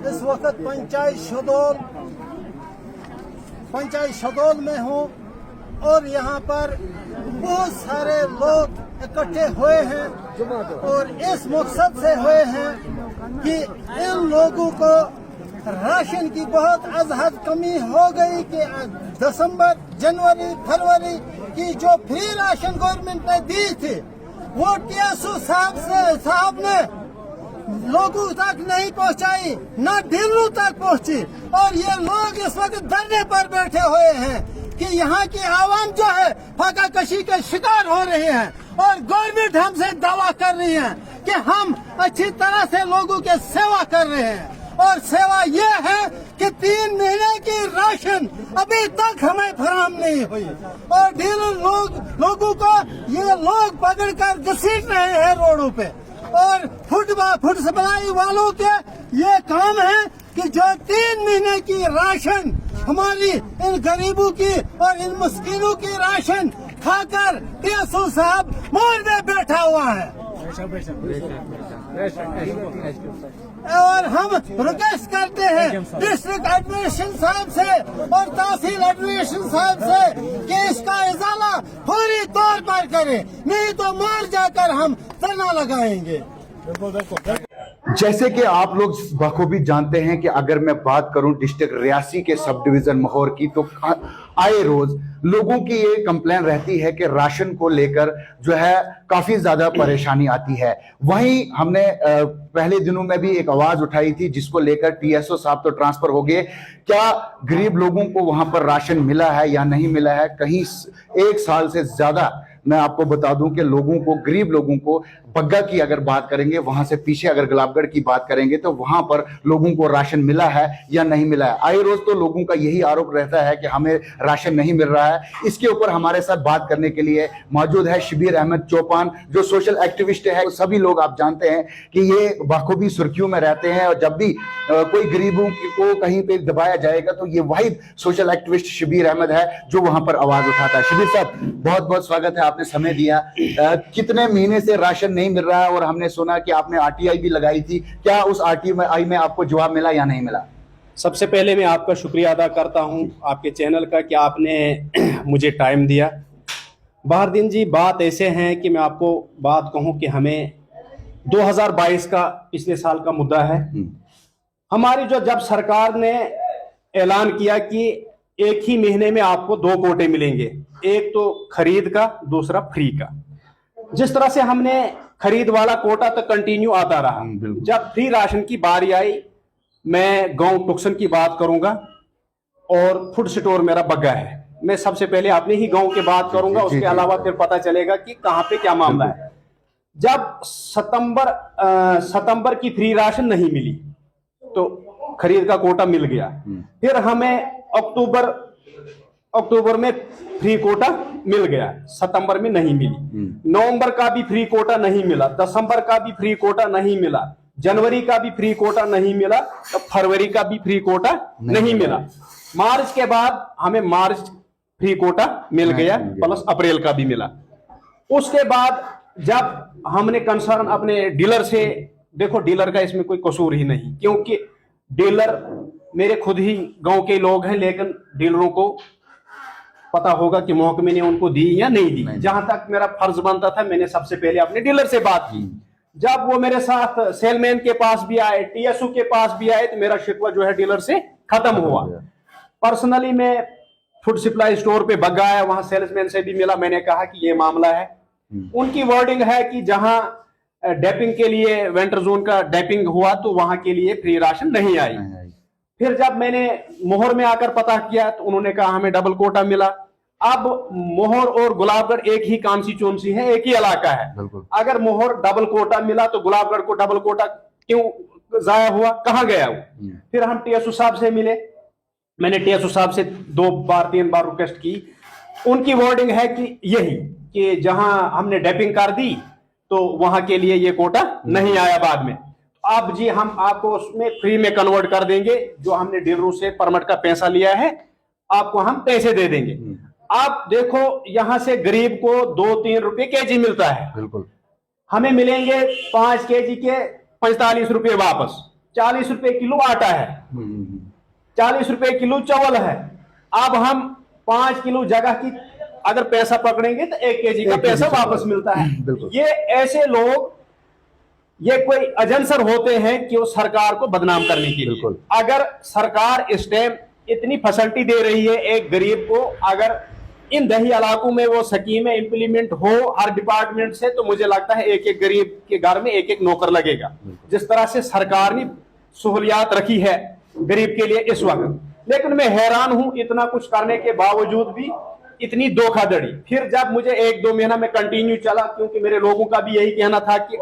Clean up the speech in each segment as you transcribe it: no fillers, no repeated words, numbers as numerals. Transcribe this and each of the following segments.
इस वक्त पंचायत शहडोल में हूँ और यहाँ पर बहुत सारे लोग इकट्ठे हुए हैं और इस मकसद से हुए हैं कि इन लोगों को राशन की बहुत अजहद कमी हो गई कि दिसंबर, जनवरी, फरवरी की जो फ्री राशन गवर्नमेंट ने दी थी वो टीएसओ साहब ने लोगों तक नहीं पहुंचाई, न दिल्ली तक पहुंची और ये लोग इस वक्त धरने पर बैठे हुए हैं कि यहाँ की आवाम जो है फाका कशी के शिकार हो रही है और गवर्नमेंट हमसे दावा कर रही है कि हम अच्छी तरह से लोगों के सेवा कर रहे हैं और सेवा ये है कि 3 महीने की राशन अभी तक हमें फराहम नहीं हुई और डीलर लोगों को ये लोग पकड़कर घसीट रहे हैं रोडों पे और फूड सप्लाई वालों के ये काम है कि जो 3 महीने की राशन हमारी इन गरीबों की और इन मुस्किनों की राशन खाकर टीएसओ साहब मोड़ में बैठा हुआ है और हम रिक्वेस्ट करते हैं डिस्ट्रिक्ट एडमिनिस्ट्रेशन साहब से और तहसील एडमिनिस्ट्रेशन साहब से कि इसका इजाला फौरी तौर पर करें, नहीं तो मार जाकर हम धरना लगाएंगे। जैसे कि आप लोग बखूबी जानते हैं कि अगर मैं बात करूं डिस्ट्रिक्ट रियासी के सब डिवीजन महौर की तो आए रोज लोगों की ये कंप्लेन रहती है कि राशन को लेकर जो है काफी ज्यादा परेशानी आती है। वहीं हमने पहले दिनों में भी एक आवाज उठाई थी जिसको लेकर टीएसओ साहब तो ट्रांसफर हो गए, क्या गरीब लोगों को वहां पर राशन मिला है या नहीं मिला है। कहीं 1 साल से ज्यादा मैं आपको बता दूं कि लोगों को, गरीब लोगों को, बग्गा की अगर बात करेंगे, वहां से पीछे अगर गुलाबगढ़ की बात करेंगे तो वहां पर लोगों को राशन मिला है या नहीं मिला है। आए रोज तो लोगों का यही आरोप रहता है कि हमें राशन नहीं मिल रहा है। इसके ऊपर हमारे साथ बात करने के लिए मौजूद है शबीर अहमद चौपान, जो सोशल एक्टिविस्ट है। सभी लोग आप जानते हैं कि ये बखूबी सुर्खियों में रहते हैं और जब भी कोई गरीबों को कहीं पे दबाया जाएगा तो ये वाहिद सोशल एक्टिविस्ट शबीर अहमद है जो वहां पर आवाज उठाता है। शबीर साहब, बहुत बहुत स्वागत है, आपने समय दिया। कितने महीने से राशन नहीं मिल रहा है और हमने सुना कि आपने आरटीआई भी लगाई थी, क्या उस आरटीआई में आपको जवाब मिला या नहीं मिला? सबसे पहले मैं आपका शुक्रिया अदा करता हूं आपके चैनल का कि आपने मुझे टाइम दिया। बहरदीन जी, बात ऐसे हैं कि मैं आपको बात कहूं कि हमें 2022 का पिछले साल का मुद्दा है। हमारी जब सरकार ने ऐलान किया कि एक ही महीने में आपको 2 कोटे मिलेंगे, एक तो खरीद का, दूसरा फ्री का। जिस तरह से हमने खरीद वाला कोटा तो कंटिन्यू आता रहा। जब फ्री राशन की बारी आई, मैं गांव टुक्सन की बात करूंगा और फूड स्टोर मेरा बग्गा है। मैं सबसे पहले अपने ही गांव की बात करूंगा, उसके अलावा फिर पता चलेगा कि कहां पे क्या मामला है। जब सितंबर की फ्री राशन नहीं मिली तो खरीद का कोटा मिल गया। फिर हमें अक्टूबर में फ्री कोटा मिल गया, सितंबर में नहीं मिली। नवंबर का भी फ्री कोटा नहीं मिला, दिसंबर का भी फ्री कोटा नहीं मिला, जनवरी का भी फ्री कोटा नहीं मिला, तो फरवरी का भी फ्री कोटा नहीं मिला। मार्च के बाद हमें मार्च फ्री कोटा मिल गया, प्लस अप्रैल का भी मिला। उसके बाद जब हमने कंसर्न अपने डीलर से, देखो डीलर का इसमें कोई कसूर ही नहीं, क्योंकि डीलर मेरे खुद ही गांव के लोग हैं, लेकिन डीलरों को पता होगा कि महकमे ने उनको दी या नहीं दी। जहां तक मेरा फर्ज बनता था, मैंने सबसे पहले अपने डीलर से बात की। जब वो मेरे साथ सेलमैन के पास भी आए, टीएसओ के पास भी आए, तो मेरा शिकवा जो है डीलर से खत्म हुआ। पर्सनली मैं फूड सप्लाई स्टोर पे बग्गा आया, वहां सेल्समैन से भी मिला, मैंने कहा कि ये मामला है। उनकी वर्डिंग है कि जहां डैपिंग के लिए वेंटर जोन का डैपिंग हुआ तो वहां के लिए फ्री राशन नहीं आई। फिर जब मैंने मोहर में आकर पता किया तो उन्होंने कहा हमें डबल कोटा मिला। अब मोहर और गुलाबगढ़ एक ही कांस्टिट्यूएंसी है, एक ही इलाका है। अगर मोहर डबल कोटा मिला तो गुलाबगढ़ को डबल कोटा क्यों जाया हुआ, कहां गया वो? फिर हम टीएसओ साहब से मिले, मैंने टीएसओ साहब से 2-3 बार रिक्वेस्ट की। उनकी वर्डिंग है कि यही कि जहां हमने डैपिंग कर दी तो वहां के लिए ये कोटा नहीं आया बाद में। अब जी हम आपको उसमें फ्री में कन्वर्ट कर देंगे, जो हमने डीलरों से परमिट का पैसा लिया है आपको हम पैसे दे देंगे। आप देखो, यहां से गरीब को 2-3 रुपए केजी मिलता है। बिल्कुल। हमें मिलेंगे 5 केजी के 45 रुपए वापस। 40 रुपए किलो आटा है, 40 रुपए किलो चावल है। अब हम 5 किलो जगह की अगर पैसा पकड़ेंगे तो 1 केजी का पैसा वापस मिलता है। ये ऐसे लोग, ये कोई एजेंसर होते हैं कि वो सरकार को बदनाम करने के लिए। अगर सरकार इस टाइम इतनी फैसिलिटी दे रही है एक गरीब को, अगर इन दही इलाकों में वो स्कीमें इंप्लीमेंट हो हर डिपार्टमेंट से, तो मुझे लगता है एक एक गरीब के घर में एक एक नौकर लगेगा। जिस तरह से सरकार ने सहूलियात रखी है गरीब के लिए इस वक्त, लेकिन मैं हैरान हूं इतना कुछ करने के बावजूद भी इतनी धोखाधड़ी। फिर जब मुझे 1-2 महीना में कंटिन्यू चला, क्योंकि मेरे लोगों का भी यही कहना था कि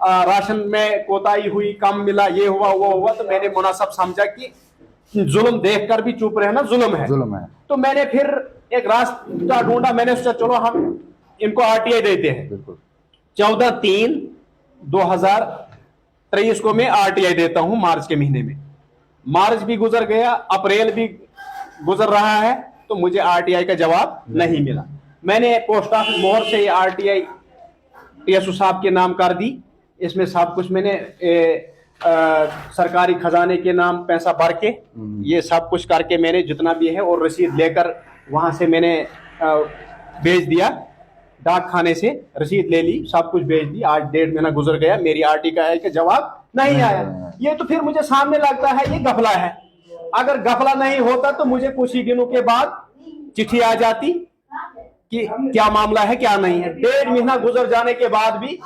राशन में कोताही हुई, कम मिला, ये हुआ वो हुआ, तो मैंने मुनासिब समझा कि जुल्म देखकर भी चुप रहना जुल्म है। तो मैंने फिर एक रास्ता ढूंढा। मैंने सोचा चलो हम इनको आरटीआई देते हैं। 14/3/2023 को मैं आरटीआई देता हूं, मार्च के महीने में। मार्च भी गुजर गया, अप्रैल भी गुजर रहा है, तो मुझे आरटीआई का जवाब नहीं मिला। मैंने पोस्ट ऑफिस मोहर से ये आरटीआई टीएसओ साहब के नाम कर दी। इसमें सब कुछ मैंने सरकारी खजाने के नाम पैसा भर के ये सब कुछ करके मैंने जितना भी है, और रसीद लेकर वहां से मैंने भेज दिया। डाक खाने से रसीद ले ली, सब कुछ भेज दी। आज 1.5 महीना गुजर गया, मेरी आरटीआई का जवाब नहीं आया। ये तो फिर मुझे सामने लगता है ये घपला है। अगर घपला नहीं होता तो मुझे कुछ ही दिनों के बाद चिट्ठी आ जाती कि क्या मामला है क्या नहीं है। 1.5 महीना गुजर जाने के बाद भी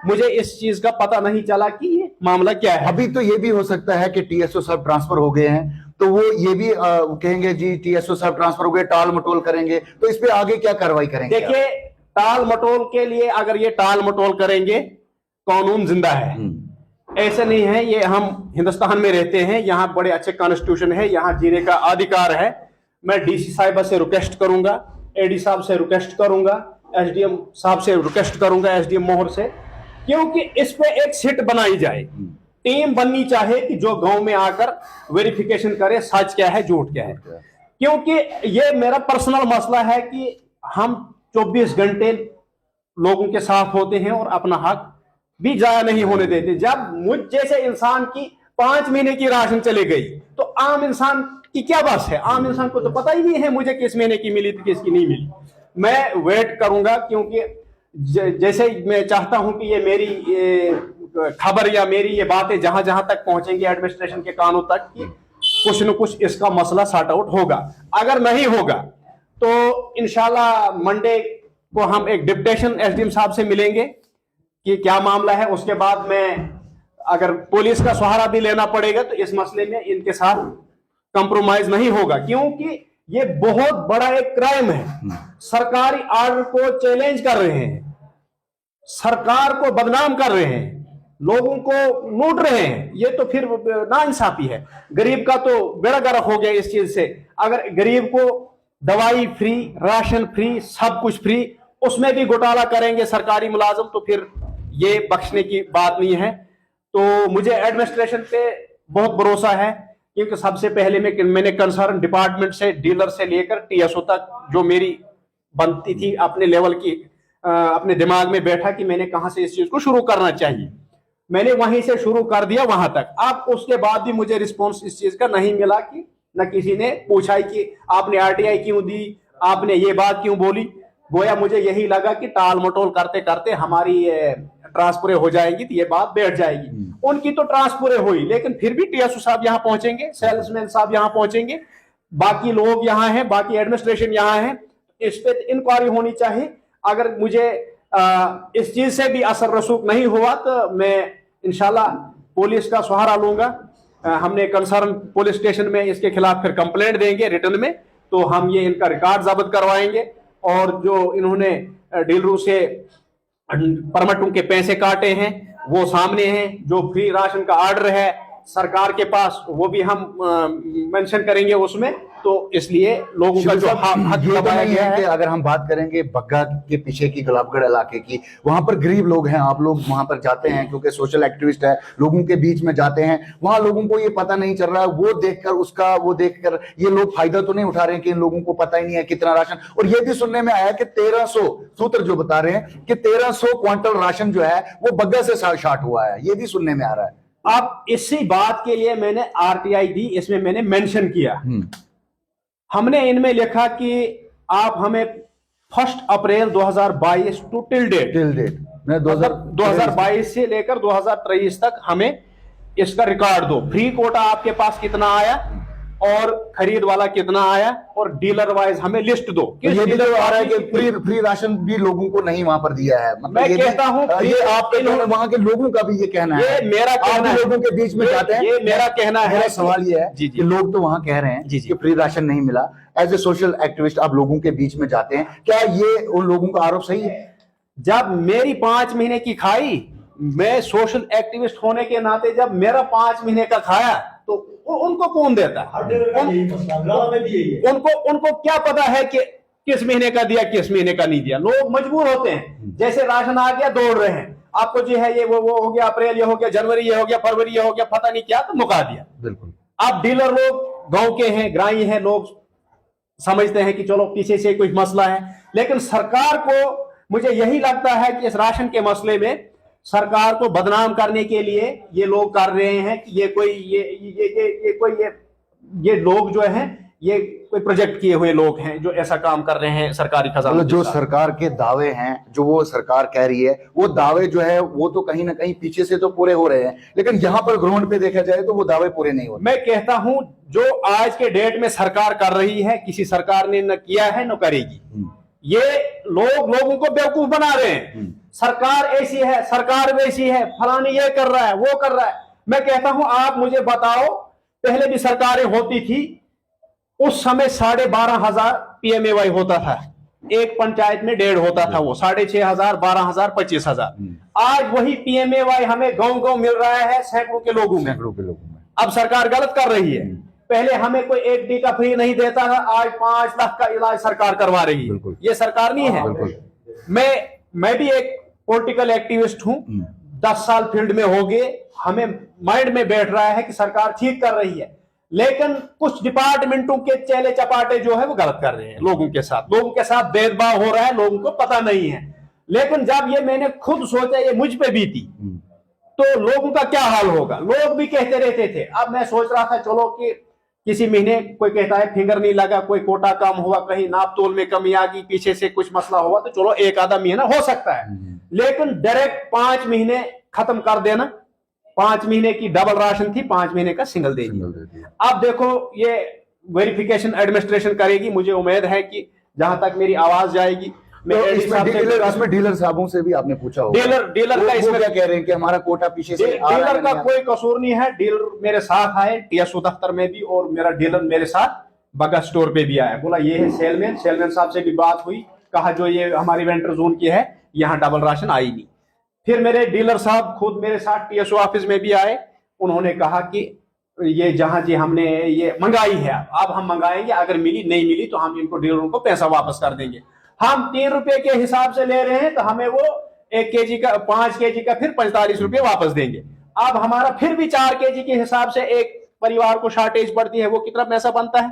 मुझे इस चीज का पता नहीं चला कि ये मामला क्या है। अभी तो ये भी हो सकता है कि टीएसओ साहब ट्रांसफर हो गए हैं, तो वो ये भी कहेंगे जी टीएसओ साहब ट्रांसफर हो गए, टाल मटोल करेंगे, तो इस पे आगे क्या कार्रवाई करेंगे? देखिए, टाल मटोल के लिए अगर ये टाल मटोल करेंगे, कानून जिंदा है, ऐसे नहीं है। ये हम हिंदुस्तान में रहते हैं, यहाँ बड़े अच्छे कॉन्स्टिट्यूशन है, यहाँ जीने का अधिकार है। मैं डीसी साहिबा से रिक्वेस्ट करूंगा, एडी साहब से रिक्वेस्ट करूंगा, एसडीएम साहब से रिक्वेस्ट करूंगा, एसडीएम मोहर से, क्योंकि इस पे एक सिट बनाई जाए। टीम बननी चाहिए कि जो गांव में आकर वेरिफिकेशन करे सच क्या है झूठ क्या है। क्योंकि ये मेरा पर्सनल मसला है कि हम 24 घंटे लोगों के साथ होते हैं और अपना हक भी जाया नहीं होने देते। जब मुझ जैसे इंसान की 5 महीने की राशन चले गई, तो आम इंसान की क्या बस है? आम इंसान को तो पता ही नहीं है मुझे किस महीने की मिली थी किसकी नहीं मिली। मैं वेट करूंगा, क्योंकि जैसे मैं चाहता हूं कि ये मेरी खबर या मेरी ये बातें जहां जहां तक पहुंचेंगी एडमिनिस्ट्रेशन के कानों तक, कि कुछ न कुछ इसका मसला सॉर्ट आउट होगा। अगर नहीं होगा तो इंशाल्लाह मंडे को हम एक डिप्टेशन एसडीएम साहब से मिलेंगे कि क्या मामला है। उसके बाद मैं, अगर पुलिस का सहारा भी लेना पड़ेगा, तो इस मसले में इनके साथ कंप्रोमाइज नहीं होगा, क्योंकि ये बहुत बड़ा एक क्राइम है। सरकारी ऑर्डर को चैलेंज कर रहे हैं, सरकार को बदनाम कर रहे हैं, लोगों को लूट रहे हैं। ये तो फिर नाइंसाफी है। गरीब का तो बेड़ा गर्क हो गया इस चीज से। अगर गरीब को दवाई फ्री, राशन फ्री, सब कुछ फ्री, उसमें भी घोटाला करेंगे सरकारी मुलाजिम, तो फिर ये बख्शने की बात नहीं है। तो मुझे एडमिनिस्ट्रेशन पे बहुत भरोसा है, क्योंकि सबसे पहले मैंने कंसर्न डिपार्टमेंट से, डीलर से लेकर टीएसओ तक जो मेरी बनती थी अपने लेवल की, अपने दिमाग में बैठा कि मैंने कहां से इस चीज को शुरू करना चाहिए, मैंने वहीं से शुरू कर दिया वहां तक। अब उसके बाद भी मुझे रिस्पॉन्स इस चीज का नहीं मिला, कि न किसी ने पूछा कि आपने आरटीआई क्यों दी, आपने ये बात क्यों बोली। गोया मुझे यही लगा कि टाल मटोल करते करते हमारी ट्रांसफर हो जाएगी, तो ये बात बैठ जाएगी। उनकी तो ट्रांसफर हुई, लेकिन फिर भी टीएसओ साहब यहाँ पहुंचेंगे, सेल्समैन साहब यहाँ पहुंचेंगे, बाकी लोग यहाँ हैं, बाकी एडमिनिस्ट्रेशन यहाँ है। इस पे इंक्वायरी होनी चाहिए। अगर मुझे इस चीज से भी असर रसूख नहीं हुआ, तो मैं इंशाल्लाह पुलिस का सहारा लूंगा। हमने कंसर्न पुलिस स्टेशन में इसके खिलाफ फिर कंप्लेंट देंगे रिटर्न में, तो हम ये इनका रिकॉर्ड जब्त करवाएंगे। और जो इन्होंने डीलरों से परमिटों के पैसे काटे हैं वो सामने हैं, जो फ्री राशन का ऑर्डर है सरकार के पास, वो भी हम मेंशन करेंगे उसमें। तो इसलिए लोगों का जो हक ये तो दबाया नहीं गया है कि है। अगर हम बात करेंगे बग्गा के पीछे की गुलाबगढ़ इलाके की, वहां पर गरीब लोग हैं, आप लोग वहां पर जाते हैं क्योंकि सोशल एक्टिविस्ट है, लोगों के बीच में जाते हैं, वहां लोगों को ये पता नहीं चल रहा है, वो देखकर ये लोग फायदा तो नहीं उठा रहे हैं कि इन लोगों को पता ही नहीं है कितना राशन। और ये भी सुनने में आया कि 1300 सूत्र जो बता रहे हैं कि 1300 क्विंटल राशन जो है वो बग्गा से शार्ट हुआ है, ये भी सुनने में आ रहा है। अब इसी बात के लिए मैंने आरटीआई दी, इसमें मैंने मेंशन किया, हमने इनमें लिखा कि आप हमें 1 अप्रैल 2022 टू टिल डेट मैं 2022 से लेकर 2023 तक हमें इसका रिकॉर्ड दो। फ्री कोटा आपके पास कितना आया और खरीद वाला कितना आया, और डीलर वाइज हमें लिस्ट दो। तो ये भी तो आ रहा है कि फ्री राशन भी लोगों को नहीं वहां पर दिया है। मैं कहता हूं ये आपके वहां के लोगों का भी ये कहना है, ये मेरा कहना है, लोगों के बीच में जाते हैं, ये मेरा कहना है। मेरा सवाल ये है कि लोग तो वहां कह रहे हैं कि फ्री राशन नहीं मिला, एज ए सोशल एक्टिविस्ट आप लोगों के बीच में जाते हैं, क्या ये उन लोगों का आरोप सही है? जब मेरी 5 महीने की खाई, मैं सोशल एक्टिविस्ट होने के नाते जब मेरा 5 महीने का खाया, तो उनको कौन देता है? उनको क्या पता है कि किस महीने का दिया, किस महीने का नहीं दिया? लोग मजबूर होते हैं, जैसे राशन आ गया दौड़ रहे हैं, आपको जो है ये वो हो गया, अप्रैल ये हो गया, जनवरी ये हो गया, फरवरी ये हो गया, पता नहीं क्या, तो मुका दिया। बिल्कुल। अब डीलर लोग गांव के हैं, ग्रामीण हैं, लोग समझते हैं कि चलो पीछे से कुछ मसला है, लेकिन सरकार को मुझे यही लगता है कि इस राशन के मसले में सरकार को बदनाम करने के लिए ये लोग कर रहे हैं कि ये लोग जो हैं ये कोई प्रोजेक्ट किए हुए लोग हैं जो ऐसा काम कर रहे हैं सरकारी खजाने। जो सरकार के दावे हैं, जो वो सरकार कह रही है, वो दावे जो है वो तो कहीं ना कहीं पीछे से तो पूरे हो रहे हैं, लेकिन यहाँ पर ग्राउंड पे देखा जाए तो वो दावे पूरे नहीं होते। मैं कहता हूं जो आज के डेट में सरकार कर रही है, किसी सरकार ने न किया है न करेगी। ये लोगों को बेवकूफ बना रहे हैं, सरकार ऐसी है, सरकार वैसी है, फलानी ये कर रहा है, वो कर रहा है। मैं कहता हूं आप मुझे बताओ, पहले भी सरकारें होती थी, उस समय 12,500 PMAY होता था, एक पंचायत में 1.5 होता था, वो 6,500, 12,000, 25,000। आज वही PMAY हमें गांव मिल रहा है सैकड़ों के लोगों में। अब सरकार गलत कर रही है। पहले हमें कोई 1 टीका फ्री नहीं देता था, आज 5 लाख का इलाज सरकार करवा रही है। ये सरकार नहीं है। मैं भी एक पॉलिटिकल एक्टिविस्ट हूं, 10 साल फील्ड में हो गए, हमें माइंड में बैठ रहा है कि सरकार ठीक कर रही है, लेकिन कुछ डिपार्टमेंटों के चेले चपाटे जो है वो गलत कर रहे हैं लोगों के साथ भेदभाव हो रहा है, लोगों को पता नहीं है। लेकिन जब ये मैंने खुद सोचा ये मुझ पे बीती, तो लोगों का क्या हाल होगा? लोग भी कहते रहते थे। अब मैं सोच रहा था चलो कि किसी महीने कोई कहता है फिंगर नहीं लगा, कोई कोटा कम हुआ, कहीं नाप तोल में कमी आ गई, पीछे से कुछ मसला हुआ, तो चलो एक आधा महीना हो सकता है, लेकिन डायरेक्ट 5 महीने खत्म कर देना। 5 महीने की डबल राशन थी, 5 महीने का सिंगल दे दिया। अब देखो ये वेरिफिकेशन एडमिनिस्ट्रेशन करेगी, मुझे उम्मीद है कि जहां तक मेरी आवाज जाएगी। इसमें डीलर साहबों से भी आपने पूछा होगा, डीलर का इसमें क्या कह रहे हैं कि हमारा कोटा पीछे से डीलर का कोई कसूर नहीं है। डीलर मेरे साथ आए TSO दफ्तर में भी, और मेरा डीलर मेरे साथ बग्गा स्टोर पे भी आया, बोला ये है सेलमैन साहब से भी बात हुई, कहा जो ये हमारी वेंटर जोन की है यहाँ डबल राशन आई नहीं। फिर मेरे डीलर साहब खुद मेरे साथ TSO ऑफिस में भी आए, उन्होंने कहा कि ये जहां जी हमने ये मंगाई है, अब हम मंगाएंगे, अगर मिली नहीं मिली तो हम इनको डीलरों को पैसा वापस कर देंगे। हम 3 रुपए के हिसाब से ले रहे हैं, तो हमें वो 1 kg का 5 kg का फिर 45 रुपए वापस देंगे। अब हमारा फिर भी 4 kg के हिसाब से एक परिवार को शॉर्टेज पड़ती है, वो कितना पैसा बनता है?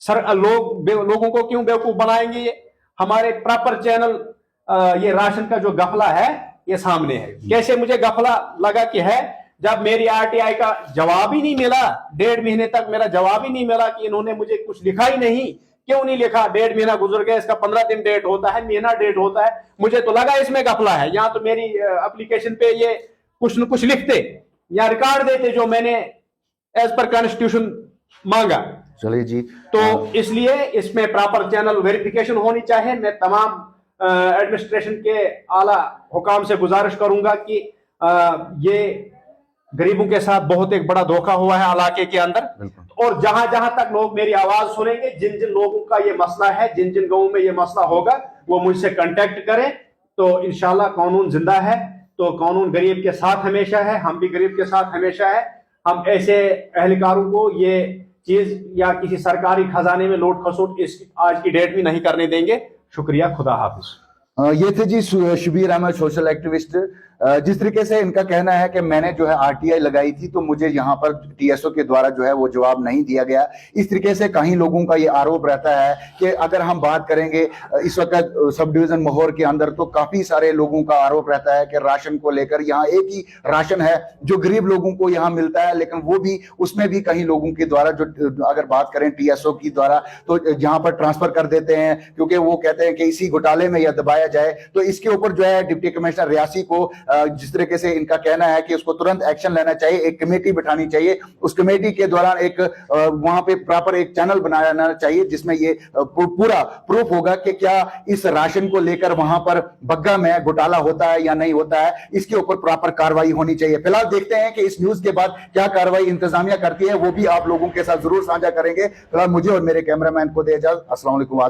सर लोगों को क्यों बेवकूफ बनाएंगे? ये हमारे प्रॉपर चैनल, ये राशन का जो गफला है ये सामने है। कैसे मुझे गफला लगा कि है, जब मेरी RTI का जवाब ही नहीं मिला, 1.5 महीने तक मेरा जवाब ही नहीं मिला कि इन्होंने मुझे कुछ लिखा ही नहीं। क्यों नहीं लिखा? 1.5 महीना गुजर गया, इसका 15 दिन डेट होता है, महीना डेट होता है, मुझे तो लगा इसमें गफला है। यहाँ तो मेरी एप्लीकेशन पे ये कुछ न कुछ लिखते या रिकॉर्ड देते जो मैंने एज पर कॉन्स्टिट्यूशन मांगा। चलिए जी, तो इसलिए इसमें प्रॉपर चैनल वेरिफिकेशन होनी चाहिए। मैं तमाम एडमिनिस्ट्रेशन के आला हुकाम से गुजारिश करूंगा कि ये गरीबों के साथ बहुत एक बड़ा धोखा हुआ है इलाके के अंदर, और जहां जहां तक लोग मेरी आवाज सुनेंगे, जिन जिन लोगों का ये मसला है, जिन जिन गांवों में ये मसला होगा, वो मुझसे कांटेक्ट करें। तो इंशाल्लाह कानून जिंदा है, तो कानून गरीब के साथ हमेशा है, हम भी गरीब के साथ हमेशा है। हम ऐसे एहलकारों को ये चीज या किसी सरकारी खजाने में लूट खसोट इस आज की डेट में नहीं करने देंगे। शुक्रिया, खुदा हाफिज। ये थे जी शबीर अहमद, सोशल एक्टिविस्ट। जिस तरीके से इनका कहना है कि मैंने जो है आरटीआई लगाई थी तो मुझे यहाँ पर टीएसओ के द्वारा जो है वो जवाब नहीं दिया गया। इस तरीके से कई लोगों का ये आरोप रहता है कि अगर हम बात करेंगे इस वक्त सब डिवीजन महोर के अंदर तो काफी सारे लोगों का आरोप रहता है कि राशन को लेकर यहाँ एक ही राशन है जो गरीब लोगों को यहाँ मिलता है, लेकिन वो भी उसमें भी कई लोगों के द्वारा जो अगर बात करें टीएसओ की द्वारा तो यहाँ पर ट्रांसफर कर देते हैं, क्योंकि वो कहते हैं कि इसी घोटाले में यह दबाया जाए। तो इसके ऊपर जो है डिप्टी कमिश्नर रियासी को जिस तरीके से इनका कहना है कि उसको तुरंत एक्शन लेना चाहिए, एक कमेटी बिठानी चाहिए, उस कमेटी के दौरान एक वहां पे प्रॉपर एक चैनल बनाना चाहिए जिसमें ये पूरा प्रूफ होगा कि क्या इस राशन को लेकर वहां पर बग्गा में घोटाला होता है या नहीं होता है। इसके ऊपर प्रॉपर कार्रवाई होनी चाहिए। फिलहाल देखते हैं कि इस न्यूज के बाद क्या कार्रवाई इंतजामिया करती है, वो भी आप लोगों के साथ जरूर साझा करेंगे। फिलहाल मुझे और मेरे कैमरामैन को दे इजाजत। अस्सलाम वालेकुम।